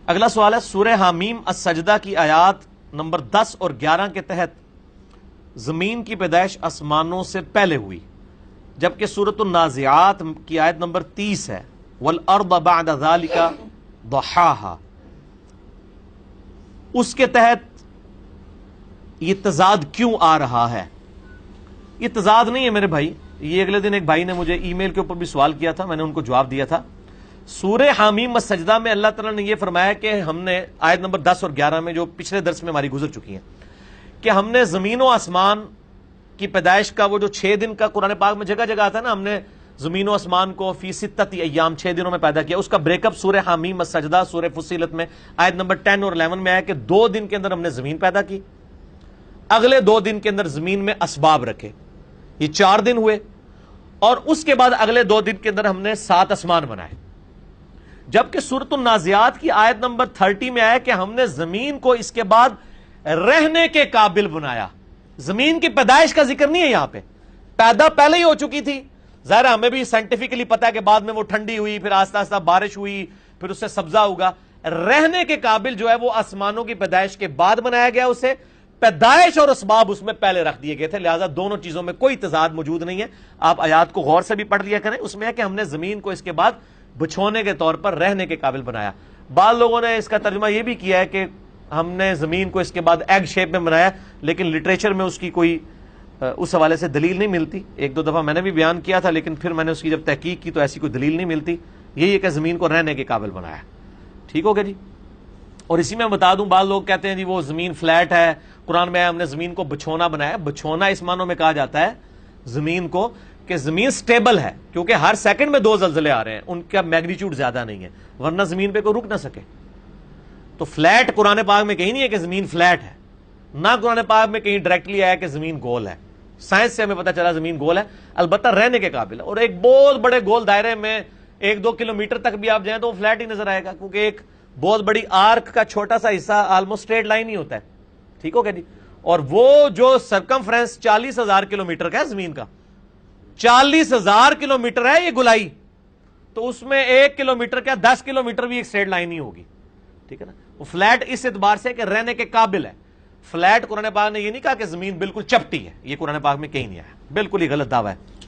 اگلا سوال ہے سورہ حامیم السجدہ کی آیات نمبر 10 اور 11 کے تحت زمین کی پیدائش آسمانوں سے پہلے ہوئی، جبکہ سورۃ النازعات کی آیت نمبر 30 ہے والارض بعد ذلك ضحاها، اس کے تحت یہ تضاد کیوں آ رہا ہے؟ یہ تضاد نہیں ہے میرے بھائی، یہ اگلے دن ایک بھائی نے مجھے ای میل کے اوپر بھی سوال کیا تھا، میں نے ان کو جواب دیا تھا۔ سورہ حامیم السجدہ میں اللہ تعالیٰ نے یہ فرمایا کہ ہم نے آیت نمبر 10 اور 11 میں جو پچھلے درس میں ہماری گزر چکی ہیں کہ ہم نے زمین و آسمان کی پیدائش کا وہ جو 6 دن کا قرآن پاک میں جگہ جگہ آتا ہے نا، ہم نے زمین و آسمان کو فی ستۃ ایام 6 دنوں میں پیدا کیا، اس کا بریک اپ سورہ حامیم السجدہ سورہ فصیلت میں آیت نمبر 10 اور 11 میں آیا کہ 2 دن کے اندر ہم نے زمین پیدا کی، اگلے 2 دن کے اندر زمین میں اسباب رکھے، یہ 4 دن ہوئے، اور اس کے بعد اگلے 2 دن کے اندر ہم نے 7 آسمان بنائے۔ جبکہ سورۃ النازعات کی آیت نمبر 30 میں آیا کہ ہم نے زمین کو اس کے بعد رہنے کے قابل بنایا۔ زمین کی پیدائش کا ذکر نہیں ہے یہاں پہ، پیدا پہلے ہی ہو چکی تھی، ظاہر ہمیں بھی سائنٹیفکلی پتا ہے کہ بعد میں وہ ٹھنڈی ہوئی، پھر آہستہ آہستہ بارش ہوئی، پھر اس سے سبزہ ہوگا۔ رہنے کے قابل جو ہے وہ آسمانوں کی پیدائش کے بعد بنایا گیا، اسے پیدائش اور اسباب اس میں پہلے رکھ دیے گئے تھے، لہٰذا دونوں چیزوں میں کوئی تضاد موجود نہیں ہے۔ آپ آیات کو غور سے بھی پڑھ لیا کریں، اس میں ہے کہ ہم نے زمین کو اس کے بعد بچھونے کے طور پر رہنے کے قابل بنایا۔ بعض لوگوں نے اس کا ترجمہ یہ بھی کیا ہے کہ ہم نے زمین کو اس کے بعد ایگ شیپ میں بنایا، لیکن لٹریچر میں اس کی کوئی اس حوالے سے دلیل نہیں ملتی۔ 1-2 دفعہ میں نے بھی بیان کیا تھا، لیکن پھر میں نے اس کی جب تحقیق کی تو ایسی کوئی دلیل نہیں ملتی، یہی ہے کہ زمین کو رہنے کے قابل بنایا۔ ٹھیک ہو گیا جی؟ اور اسی میں بتا دوں، بعض لوگ کہتے ہیں جی وہ زمین فلیٹ ہے، قرآن میں ہم نے زمین کو بچھونا بنایا۔ بچھونا اس معنوں میں کہا جاتا ہے زمین کو کہ زمین سٹیبل ہے، کیونکہ ہر سیکنڈ میں 2 زلزلے آ رہے ہیں، ان کا میگنیچیوڈ زیادہ نہیں ہے، ورنہ زمین پہ کوئی رک نہ سکے۔ تو فلیٹ قرآن پاک میں کہیں نہیں ہے کہ زمین فلیٹ ہے، نہ قرآن پاک میں کہیں ڈائریکٹلی آیا کہ زمین گول ہے۔ سائنس سے ہمیں پتہ چلا زمین گول ہے، البتہ رہنے کے قابل ہے، اور ایک بہت بڑے گول دائرے میں 1-2 کلومیٹر تک بھی آپ جائیں تو وہ فلیٹ ہی نظر آئے گا، کیونکہ ایک بہت بڑی آرک کا چھوٹا سا حصہ آلموسٹ اسٹریٹ لائن ہی ہوتا ہے۔ ٹھیک ہو گیا جی؟ اور وہ جو سرکمفرنس 40,000 کلومیٹر کا ہے زمین کا، 40,000 کلومیٹر ہے یہ گولائی، تو اس میں 1 کلومیٹر کیا 10 کلومیٹر بھی ایک اسٹریٹ لائن ہی ہوگی۔ ٹھیک ہے نا؟ وہ فلیٹ اس اعتبار سے کہ رہنے کے قابل ہے۔ فلیٹ قرآن پاک نے یہ نہیں کہا کہ زمین بالکل چپٹی ہے، یہ قرآن پاک میں کہیں نہیں آیا، بالکل ہی غلط دعویٰ ہے۔